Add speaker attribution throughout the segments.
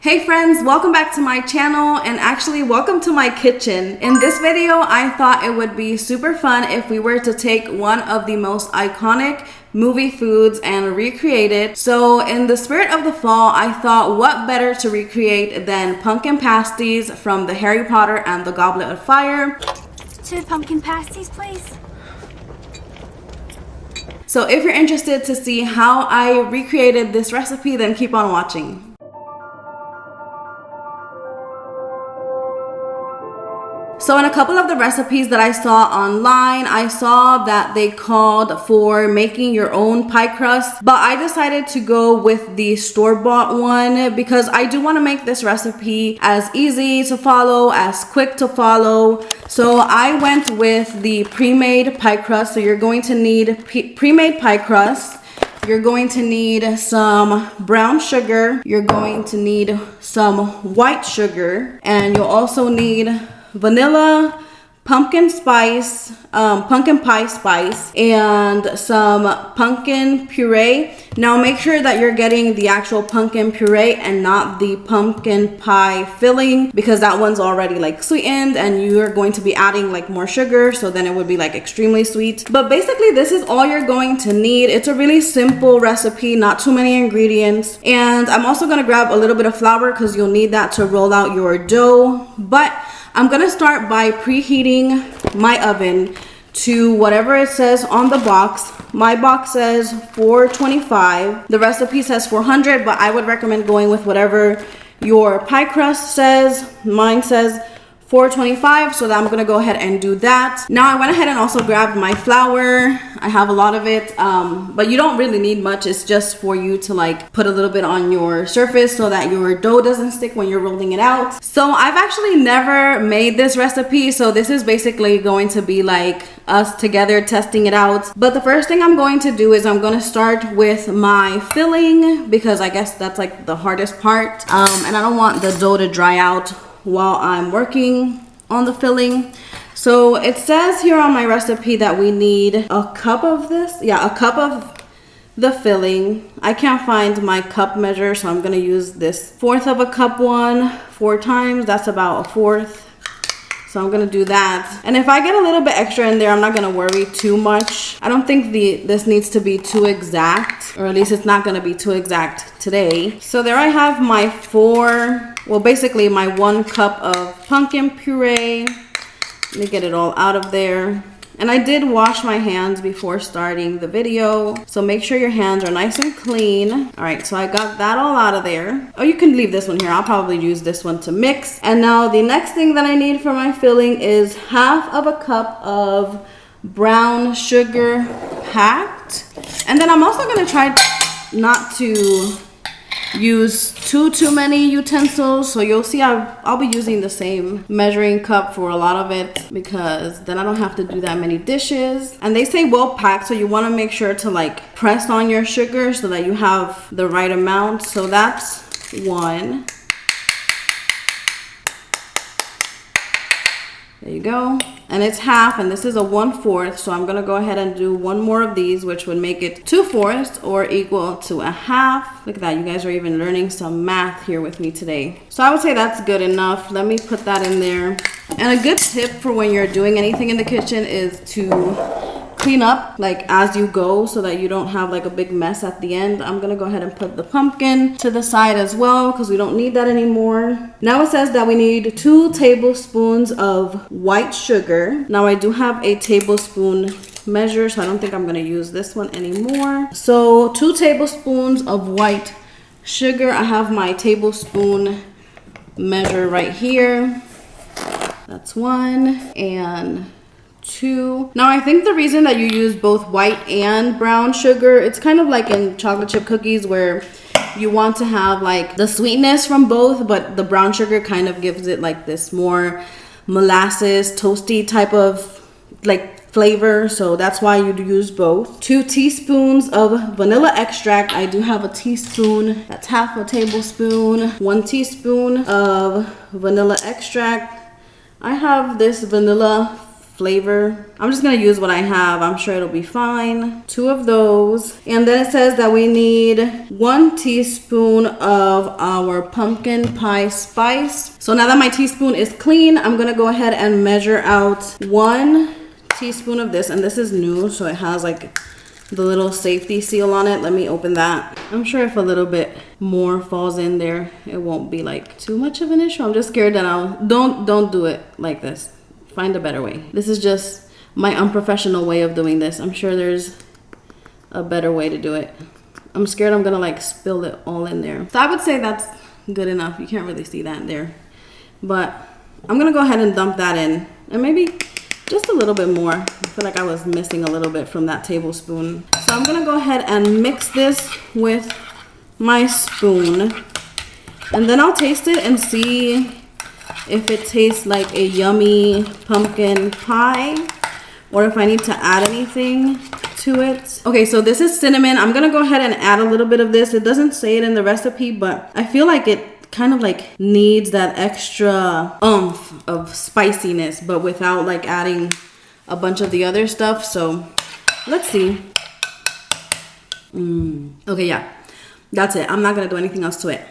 Speaker 1: Hey friends, welcome back to my channel and actually welcome to my kitchen. In this video, I thought it would be super fun if we were to take one of the most iconic movie foods and recreate it. So in the spirit of the fall, I thought what better to recreate than pumpkin pasties from the Harry Potter and the Goblet of Fire.
Speaker 2: 2 pumpkin pasties, please.
Speaker 1: So if you're interested to see how I recreated this recipe, then keep on watching. So in a couple of the recipes that I saw online, I saw that they called for making your own pie crust, but I decided to go with the store-bought one because I do want to make this recipe as easy to follow, as quick to follow. So I went with the pre-made pie crust. So you're going to need pre-made pie crust. You're going to need some brown sugar. You're going to need some white sugar, and you'll also need vanilla, pumpkin pie spice, and some pumpkin puree. Now make sure that you're getting the actual pumpkin puree and not the pumpkin pie filling, because that one's already like sweetened and you're going to be adding like more sugar, so then it would be like extremely sweet. But basically this is all you're going to need. It's a really simple recipe, not too many ingredients. And I'm also going to grab a little bit of flour because you'll need that to roll out your dough. But I'm gonna start by preheating my oven to whatever it says on the box. My box says 425. The recipe says 400, but I would recommend going with whatever your pie crust says. Mine says 425, so that I'm gonna go ahead and do that. Now I went ahead and also grabbed my flour. I have a lot of it, but you don't really need much. It's just for you to like put a little bit on your surface so that your dough doesn't stick when you're rolling it out. So I've actually never made this recipe, so this is basically going to be like us together testing it out. But the first thing I'm going to do is I'm going to start with my filling, because I guess that's like the hardest part, and I don't want the dough to dry out while I'm working on the filling. So it says here on my recipe that we need a cup of this. Yeah, a cup of the filling. I can't find my cup measure, so I'm gonna use this 1/4 of a cup one 4 times. That's about 1/4. So I'm gonna do that. And if I get a little bit extra in there, I'm not gonna worry too much. I don't think this needs to be too exact, or at least it's not gonna be too exact today. So there I have my basically my 1 cup of pumpkin puree. Let me get it all out of there. And I did wash my hands before starting the video, so make sure your hands are nice and clean. All right, so I got that all out of there. Oh, you can leave this one here. I'll probably use this one to mix. And now the next thing that I need for my filling is 1/2 of a cup of brown sugar packed. And then I'm also gonna try not to use too many utensils, so you'll see I'll be using the same measuring cup for a lot of it, because then I don't have to do that many dishes. And they say well packed, so you want to make sure to like press on your sugar so that you have the right amount. So that's 1. There you go. And it's 1/2, and this is a 1/4, so I'm gonna go ahead and do 1 more of these, which would make it 2/4 or equal to 1/2. Look at that, you guys are even learning some math here with me today. So I would say that's good enough. Let me put that in there. And a good tip for when you're doing anything in the kitchen is to clean up like as you go, so that you don't have like a big mess at the end. I'm gonna go ahead and put the pumpkin to the side as well, because we don't need that anymore. Now it says that we need 2 tablespoons of white sugar. Now I do have a tablespoon measure, so I don't think I'm gonna use this one anymore. So 2 tablespoons of white sugar. I have my tablespoon measure right here. That's 1 and 2. Now I think the reason that you use both white and brown sugar, it's kind of like in chocolate chip cookies where you want to have like the sweetness from both, but the brown sugar kind of gives it like this more molasses, toasty type of like flavor. So that's why you'd use both. 2 teaspoons of vanilla extract. I do have a teaspoon. That's 1/2 a tablespoon. 1 teaspoon of vanilla extract. I have this vanilla flavor. I'm just gonna use what I have. I'm sure it'll be fine. 2 of those. And then it says that we need 1 teaspoon of our pumpkin pie spice. So now that my teaspoon is clean, I'm gonna go ahead and measure out 1 teaspoon of this. And this is new, so it has like the little safety seal on it. Let me open that. I'm sure if a little bit more falls in there, it won't be like too much of an issue. I'm just scared that don't do it like this. Find a better way. This is just my unprofessional way of doing this. I'm sure there's a better way to do it. I'm scared I'm gonna like spill it all in there. So I would say that's good enough. You can't really see that there. But I'm gonna go ahead and dump that in. And maybe just a little bit more. I feel like I was missing a little bit from that tablespoon. So I'm gonna go ahead and mix this with my spoon. And then I'll taste it and see if it tastes like a yummy pumpkin pie or if I need to add anything to it. Okay, so this is cinnamon. I'm gonna go ahead and add a little bit of this. It doesn't say it in the recipe, but I feel like it kind of like needs that extra oomph of spiciness, but without like adding a bunch of the other stuff. So let's see. Okay, yeah, that's it. I'm not gonna do anything else to it.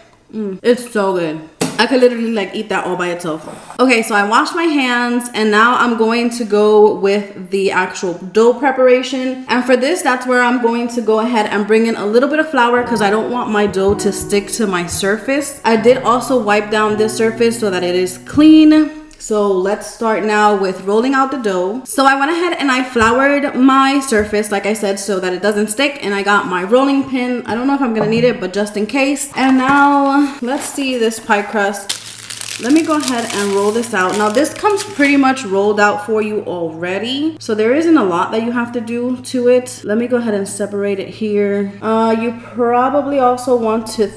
Speaker 1: It's so good. I could literally like eat that all by itself. Okay, so I washed my hands and now I'm going to go with the actual dough preparation. And for this, that's where I'm going to go ahead and bring in a little bit of flour because I don't want my dough to stick to my surface. I did also wipe down this surface so that it is clean. So let's start now with rolling out the dough. So I went ahead and I floured my surface, like I said, so that it doesn't stick. And I got my rolling pin. I don't know if I'm gonna need it, but just in case. And now let's see this pie crust. Let me go ahead and roll this out. Now this comes pretty much rolled out for you already. So there isn't a lot that you have to do to it. Let me go ahead and separate it here. You probably also want to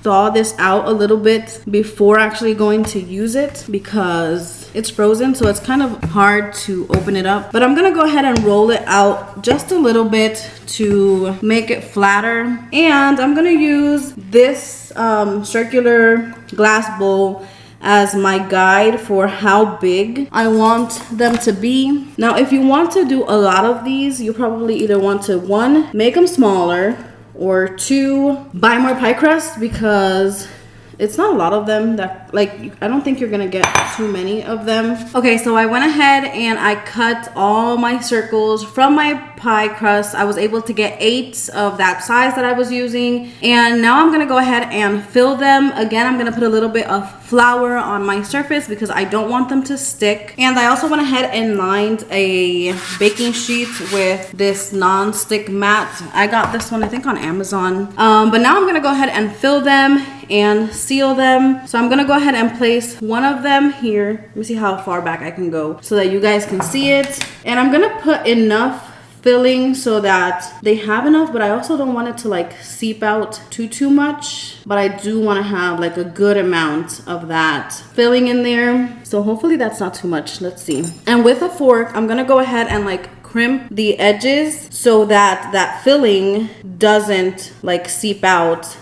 Speaker 1: thaw this out a little bit before actually going to use it because it's frozen, so it's kind of hard to open it up. But I'm gonna go ahead and roll it out just a little bit to make it flatter. And I'm gonna use this circular glass bowl as my guide for how big I want them to be. Now, if you want to do a lot of these, you probably either want to, 1, make them smaller, or 2, buy more pie crust because it's not a lot of them that, like, I don't think you're gonna get too many of them. Okay, so I went ahead and I cut all my circles from my pie crust. I was able to get 8 of that size that I was using. And now I'm gonna go ahead and fill them. Again, I'm gonna put a little bit of flour on my surface because I don't want them to stick. And I also went ahead and lined a baking sheet with this non-stick mat. I got this one, I think, on Amazon. But now I'm gonna go ahead and fill them and seal them. So I'm gonna go ahead and place one of them here. Let me see how far back I can go so that you guys can see it. And I'm gonna put enough filling so that they have enough, but I also don't want it to like seep out too much. But I do want to have like a good amount of that filling in there. So hopefully that's not too much. Let's see. And with a fork, I'm gonna go ahead and like crimp the edges so that that filling doesn't like seep out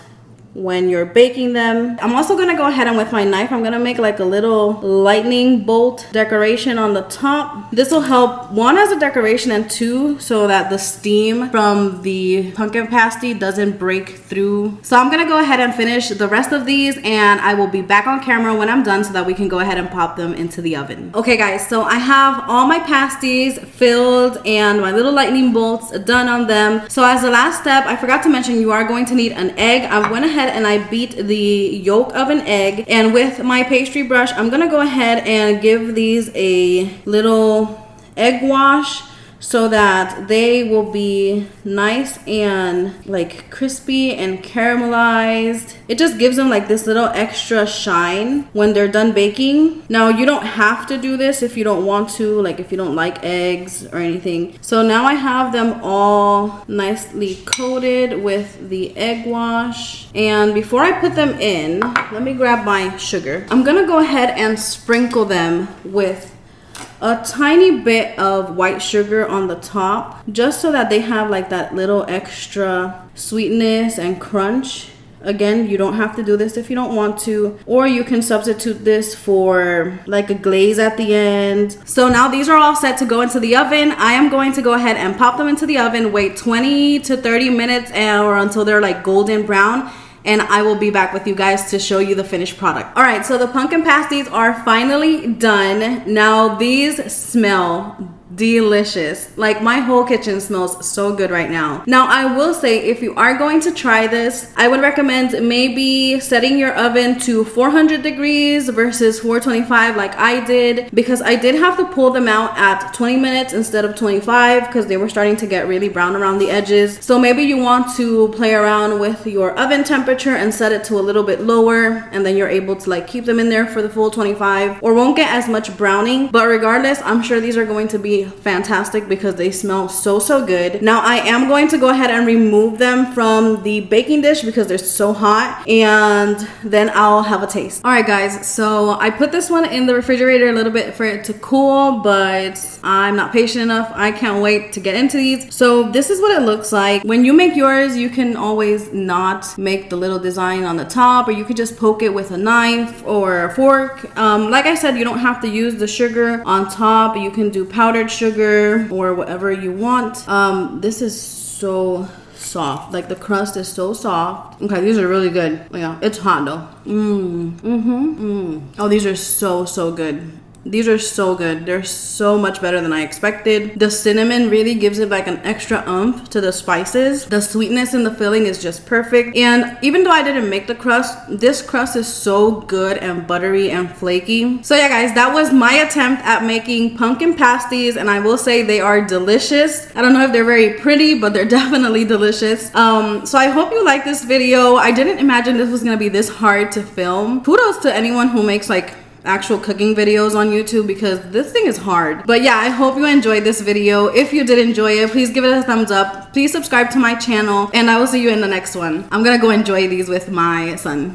Speaker 1: when you're baking them. I'm also gonna go ahead and with my knife, I'm gonna make like a little lightning bolt decoration on the top. This will help, 1, as a decoration, and 2, so that the steam from the pumpkin pasty doesn't break through. So I'm gonna go ahead and finish the rest of these and I will be back on camera when I'm done so that we can go ahead and pop them into the oven. Okay guys, so I have all my pasties filled and my little lightning bolts done on them. So as the last step, I forgot to mention, you are going to need an egg. I went ahead and I beat the yolk of an egg, and with my pastry brush I'm gonna go ahead and give these a little egg wash so that they will be nice and like crispy and caramelized. It just gives them like this little extra shine when they're done baking. Now you don't have to do this if you don't want to, like if you don't like eggs or anything. So now I have them all nicely coated with the egg wash. And before I put them in, let me grab my sugar. I'm gonna go ahead and sprinkle them with a tiny bit of white sugar on the top, just so that they have like that little extra sweetness and crunch Again, you don't have to do this if you don't want to, or you can substitute this for like a glaze at the end. So now these are all set to go into the oven. I am going to go ahead and pop them into the oven, wait 20 to 30 minutes or until they're like golden brown, and I will be back with you guys to show you the finished product. All right, so the pumpkin pasties are finally done. Now these smell delicious. Like, my whole kitchen smells so good right now. Now I will say, if you are going to try this, I would recommend maybe setting your oven to 400 degrees versus 425 like I did, because I did have to pull them out at 20 minutes instead of 25 because they were starting to get really brown around the edges. So maybe you want to play around with your oven temperature and set it to a little bit lower, and then you're able to like keep them in there for the full 25, or won't get as much browning. But regardless, I'm sure these are going to be fantastic because they smell so good. Now I am going to go ahead and remove them from the baking dish because they're so hot, and then I'll have a taste. All right guys, so I put this one in the refrigerator a little bit for it to cool, but I'm not patient enough. I can't wait to get into these. So this is what it looks like. When you make yours, you can always not make the little design on the top, or you could just poke it with a knife or a fork. Like I said, you don't have to use the sugar on top. You can do powdered sugar or whatever you want. This is so soft. Like, the crust is so soft. Okay, these are really good. Yeah, it's hot though. Oh, these are so good. These are so good. They're so much better than I expected. The cinnamon really gives it like an extra oomph to the spices. The sweetness in the filling is just perfect. And even though I didn't make the crust, this crust is so good and buttery and flaky. So yeah guys, that was my attempt at making pumpkin pasties, and I will say they are delicious. I don't know if they're very pretty, but they're definitely delicious. So I hope you like this video. I didn't imagine this was gonna be this hard to film. Kudos to anyone who makes like actual cooking videos on YouTube, because this thing is hard. But yeah, I hope you enjoyed this video. If you did enjoy it, please give it a thumbs up. Please subscribe to my channel, and I will see you in the next one. I'm gonna go enjoy these with my son.